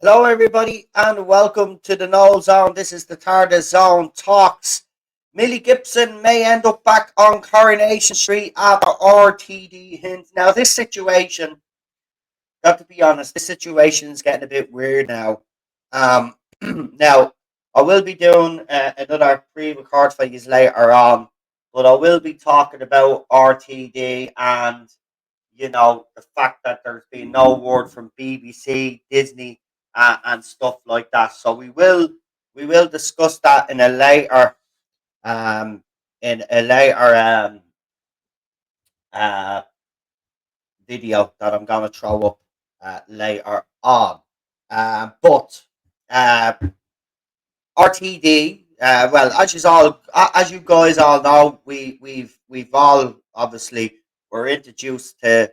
Hello, everybody, and welcome to the Null Zone. This is the TARDIS Zone Talks. Millie Gibson may end up back on Coronation Street after RTD hint. Now, this situation, got to be honest, this situation is getting a bit weird now. Now, I will be doing another pre-record for you later on, but I will be talking about RTD and the fact that there's been no word from BBC, Disney, and stuff like that. So we will discuss that um in a later uh video that I'm gonna throw up later on. But uh, RTD. Well, as you guys all know, we've all obviously were introduced to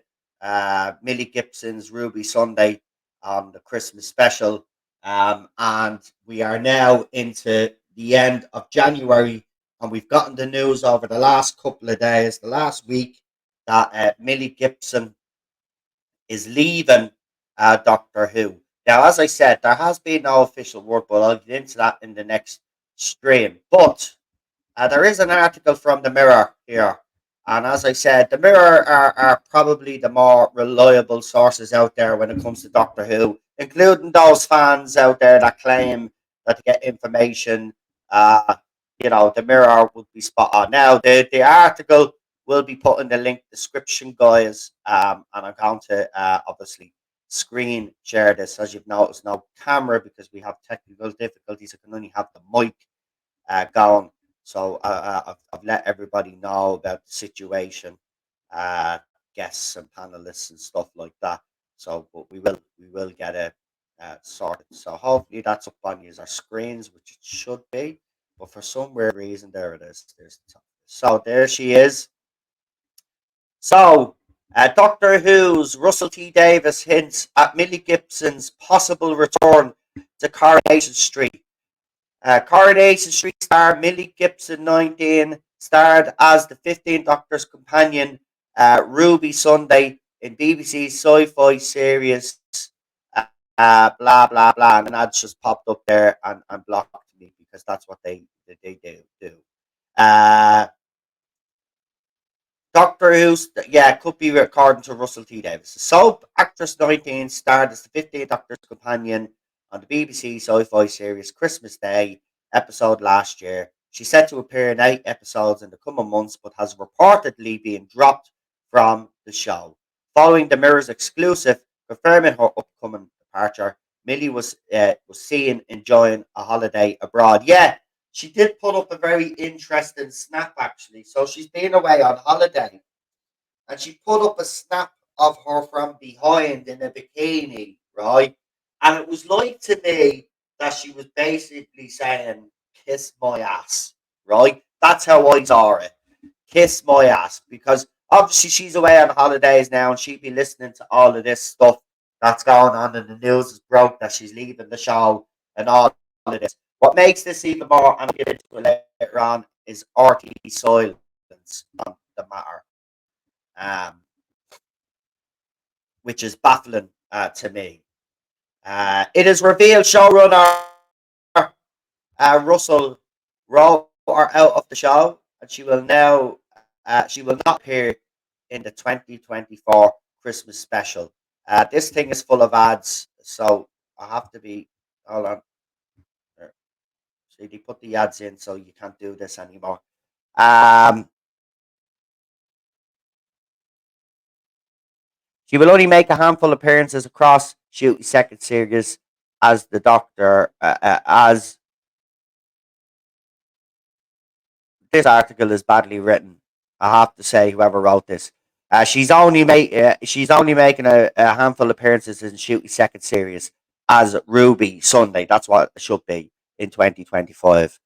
Millie Gibson's Ruby Sunday on the Christmas special, and we are now into the end of January, and we've gotten the news over the last couple of days, the last week, that Millie Gibson is leaving Doctor Who. Now, as I said, there has been no official word, but I'll get into that in the next stream. But there is an article from the Mirror here. And as I said, the Mirror are probably the more reliable sources out there when it comes to Doctor Who, including those fans out there that claim that to get information, uh, the Mirror would be spot on. Now, the article will be put in the link description, guys, and I'm going to obviously screen share this. As you've noticed, no camera because we have technical difficulties. I can only have the mic going. So I've let everybody know about the situation, uh, guests and panelists and stuff like that. So, but we will get it sorted. So hopefully that's up on user screens, which it should be. But for some weird reason, there it is. So there she is. So, Doctor Who's Russell T Davies hints at Millie Gibson's possible return to Coronation Street. Coronation Street star Millie Gibson, 19, starred as the 15th Doctor's companion, Ruby Sunday, in BBC's sci-fi series, blah, blah, blah. And that's just popped up there and blocked me because that's what they do. Uh, Doctor Who's, yeah, could be according to Russell T Davies. The soap actress 19 starred as the 15th Doctor's companion on the BBC sci-fi series Christmas Day episode last year. She's set to appear in 8 episodes in the coming months, but has reportedly been dropped from the show. Following the Mirror's exclusive confirming her upcoming departure, Millie was seen enjoying a holiday abroad. Yeah, she did put up a very interesting snap actually. So she's been away on holiday and she put up a snap of her from behind in a bikini, right? And it was like to me that she was basically saying, kiss my ass, right? That's how I saw it. Kiss my ass. Because obviously she's away on holidays now and she'd be listening to all of this stuff that's going on and the news is broke that she's leaving the show and all of this. What makes this even more, and I'll get into it later on, is RTD silence on the matter, um, which is baffling to me. It is revealed showrunner Russell wrote her out of the show, and she will not appear in the 2024 Christmas special. This thing is full of ads, so I have to be. Hold on. See, they put the ads in, so you can't do this anymore. Um, she will only make a handful of appearances across shoot second series as the Doctor. As this article is badly written, I have to say, whoever wrote this, she's only making a handful of appearances in Shooty second series as Ruby Sunday. That's what it should be in 2025.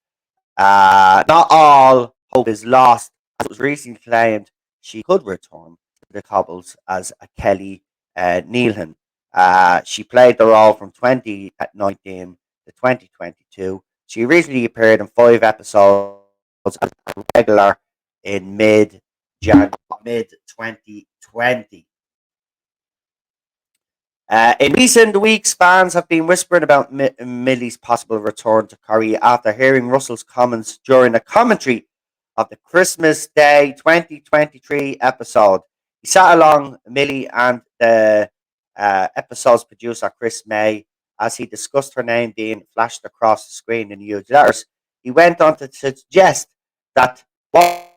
Not all hope is lost, as it was recently claimed she could return to the Cobbles as a Kelly Nealhan. She played the role from 2019 to 2022. She recently appeared in 5 episodes as a regular in mid 2020. In recent weeks, fans have been whispering about Millie's possible return to Korea after hearing Russell's comments during a commentary of the Christmas Day 2023 episode. He sat along Millie and the episode's producer, Chris May, as he discussed her name being flashed across the screen in huge letters. He went on to suggest that what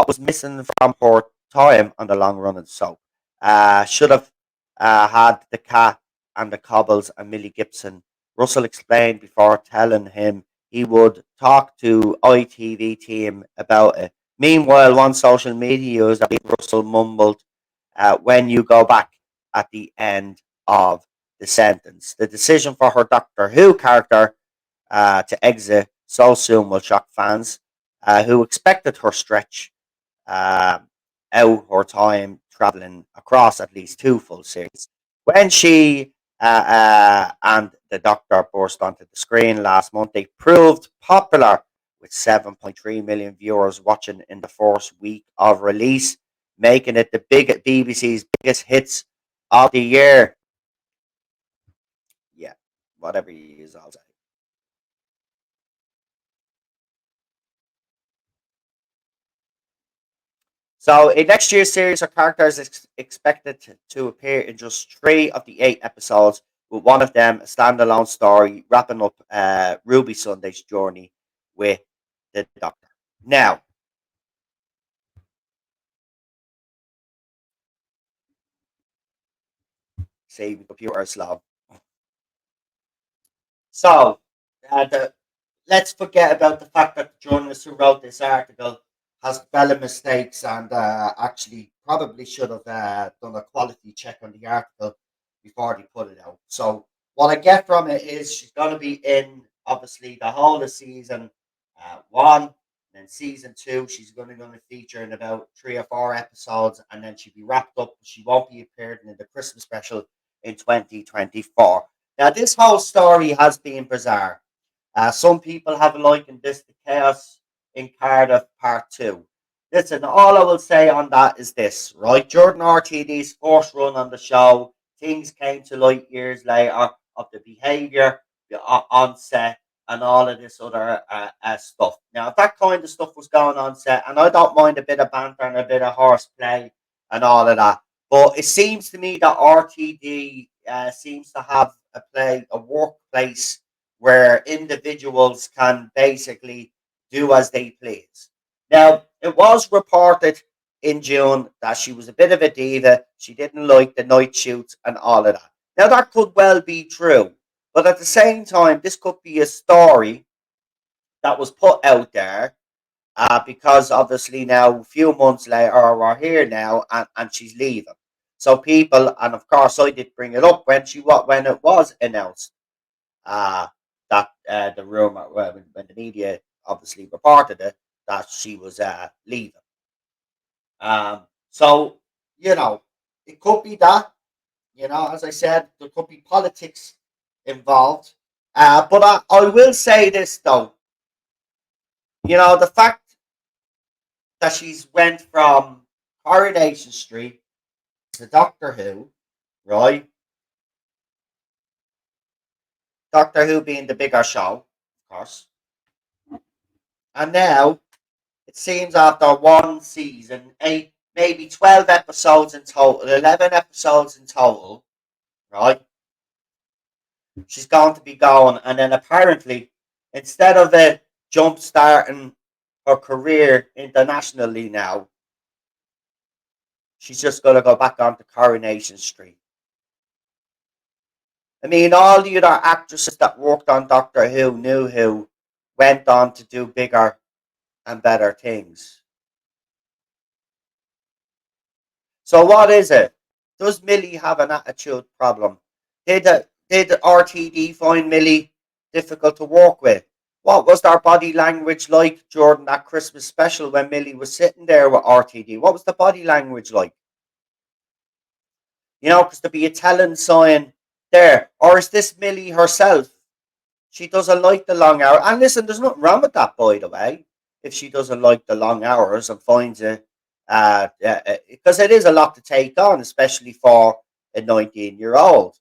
was missing from her time on the long running soap should have had the cat and the cobbles and Millie Gibson. Russell explained before telling him he would talk to ITV team about it. Meanwhile, one social media user, Russell mumbled, when you go back at the end of the sentence. The decision for her Doctor Who character to exit so soon will shock fans who expected her stretch um, out her time traveling across at least two full series. When she and the Doctor burst onto the screen last month, they proved popular with 7.3 million viewers watching in the first week of release, making it the big BBC's biggest hits of the year. Yeah, whatever you use, I'll say. So, in next year's series, our character is expected to appear in just three of the eight episodes, with one of them a standalone story wrapping up Ruby Sunday's journey with the Doctor. Now, say the computer is slow. So, let's forget about the fact that the journalist who wrote this article has spelling mistakes and actually probably should have done a quality check on the article before they put it out. So what I get from it is she's going to be in obviously the whole of season one, and then season two. She's going to feature in about 3 or 4 episodes, and then she'll be wrapped up. She won't be appearing in the Christmas special in 2024. Now this whole story has been bizarre. Some people have likened this to Chaos in Cardiff Part 2. Listen, all I will say on that is this, right? Jordan RTD's first run on the show, things came to light years later of the behaviour on set and all of this other stuff. Now, if that kind of stuff was going on set, and I don't mind a bit of banter and a bit of horseplay and all of that, but it seems to me that RTD seems to have a workplace where individuals can basically do as they please. Now, it was reported in June that she was a bit of a diva. She didn't like the night shoots and all of that. Now, that could well be true. But at the same time, this could be a story that was put out there because obviously now, a few months later, we're here now and she's leaving. So people, and of course, I did bring it up when it was announced uh, that the rumor when the media obviously reported it that she was leaving. So you know, it could be that as I said, there could be politics involved. But I will say this though, the fact that she's went from Coronation Street to Doctor Who, right? Doctor Who being the bigger show, of course, and now it seems after one season, eight, maybe 12 episodes in total, 11 episodes in total, right? She's going to be going. And then apparently, instead of jump starting her career internationally now, she's just going to go back onto Coronation Street. I mean, all the other actresses that worked on Doctor Who, knew who, went on to do bigger and better things. So what is it? Does Millie have an attitude problem? Did RTD find Millie difficult to work with? What was their body language like during that Christmas special when Millie was sitting there with RTD? What was the body language like? Because to be a telling sign there. Or is this Millie herself? She doesn't like the long hour. And listen, there's nothing wrong with that, by the way. If she doesn't like the long hours and finds it, because it is a lot to take on, especially for a 19-year-old.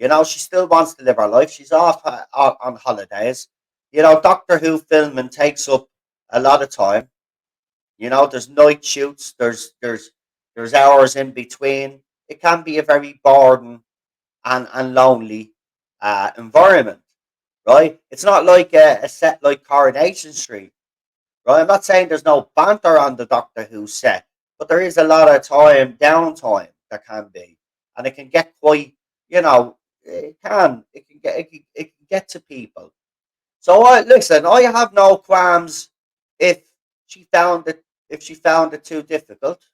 She still wants to live her life. She's off on holidays. Doctor Who filming takes up a lot of time. There's night shoots. There's hours in between. It can be a very boring and lonely environment, right? It's not like a set like Coronation Street, right? I'm not saying there's no banter on the Doctor Who set, but there is a lot of downtime there can be, and it can get quite, it can get to people. So listen, I have no qualms if she found it if she found it too difficult,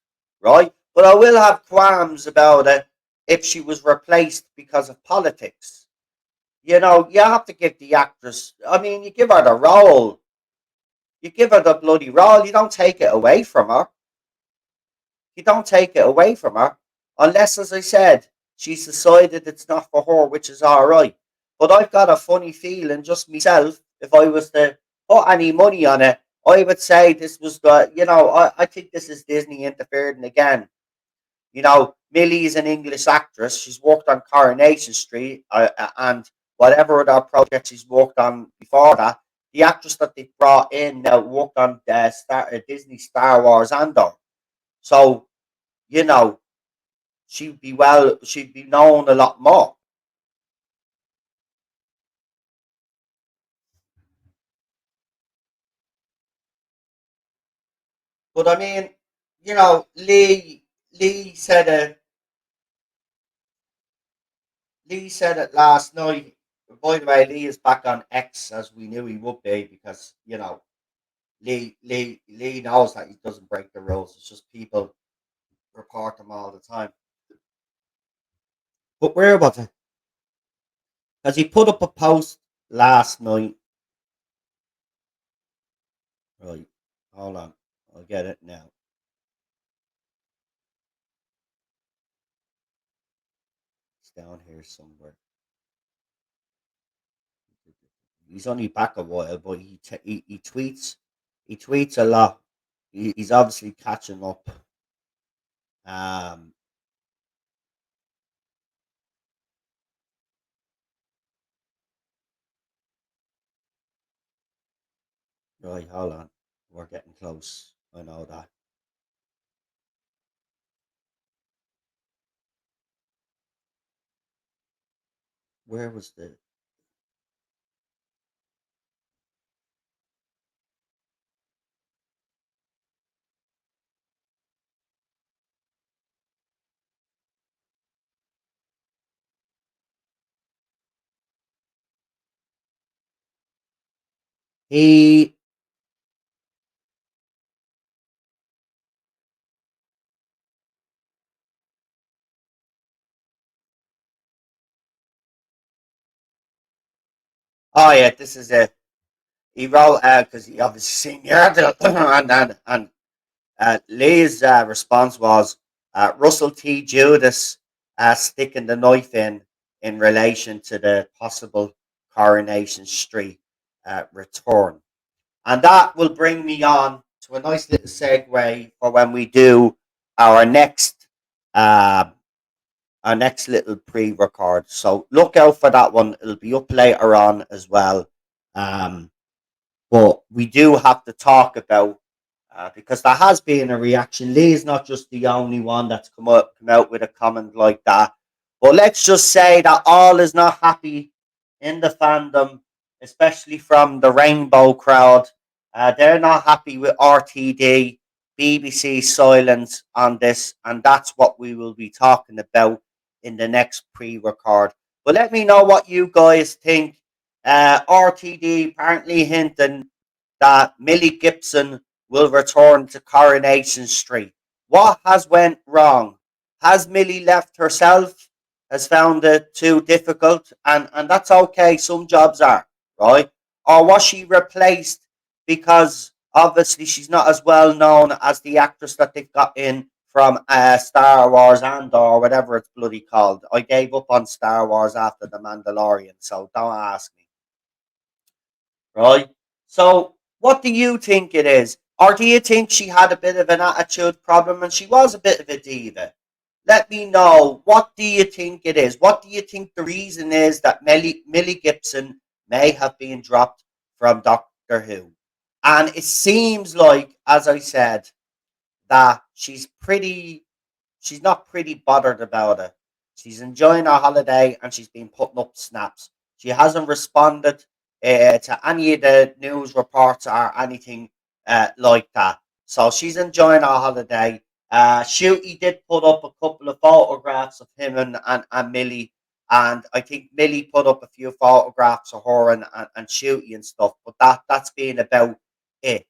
right? But I will have qualms about it if she was replaced because of politics. You have to give the actress. I mean, you give her the role. You give her the bloody role. You don't take it away from her. You don't take it away from her, unless, as I said, she's decided it's not for her, which is all right. But I've got a funny feeling, just myself, if I was to put any money on it, I would say this was I think this is Disney interfering again. Millie is an English actress. She's worked on Coronation Street and whatever other project she's worked on before that. The actress that they brought in now worked on Disney Star Wars Andor. So, you know, she'd be known a lot more. But I mean, Lee said it last night. By the way, Lee is back on X as we knew he would be because Lee knows that he doesn't break the rules. It's just people report him all the time. But where was it? Because he put up a post last night. Right, hold on, I'll get it now. It's down here somewhere. He's only back a while, but he tweets. He tweets a lot. He's obviously catching up. Um, right, hold on. We're getting close. I know that. Where was the he? Oh yeah, this is it. He wrote because he obviously seen the article, and Lee's response was Russell T. Judas sticking the knife in relation to the possible Coronation Street return. And that will bring me on to a nice little segue for when we do our next uh, our next little pre-record. So look out for that one. It'll be up later on as well. Um, but we do have to talk about because there has been a reaction. Lee is not just the only one that's come out with a comment like that. But let's just say that all is not happy in the fandom, especially from the Rainbow crowd. They're not happy with RTD, BBC silence on this, and that's what we will be talking about in the next pre-record. But let me know what you guys think. RTD apparently hinting that Millie Gibson will return to Coronation Street. What has went wrong? Has Millie left herself? Has found it too difficult? And that's okay. Some jobs are, right? Or was she replaced because obviously she's not as well known as the actress that they've got in from Star Wars or whatever it's bloody called. I gave up on Star Wars after The Mandalorian, so don't ask me, right? So, what do you think it is? Or do you think she had a bit of an attitude problem and she was a bit of a diva? let me know, what do you think it is? What do you think the reason is that Millie Gibson may have been dropped from Doctor Who? And it seems like, as I said, that she's not pretty bothered about it. She's enjoying her holiday and she's been putting up snaps. She hasn't responded to any of the news reports or anything like that. So she's enjoying her holiday. Shooty did put up a couple of photographs of him and Millie. And I think Millie put up a few photographs of her and Shooty and stuff. But that's been about it.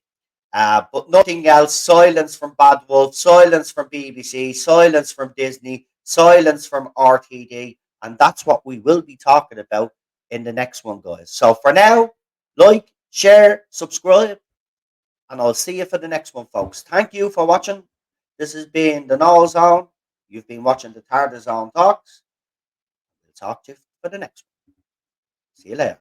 But nothing else. Silence from Bad Wolf, silence from BBC, silence from Disney, silence from RTD. And that's what we will be talking about in the next one, guys. So for now, like, share, subscribe, and I'll see you for the next one, folks. Thank you for watching. This has been the Null Zone. You've been watching the TARDIS Zone Talks. We'll talk to you for the next one. See you later.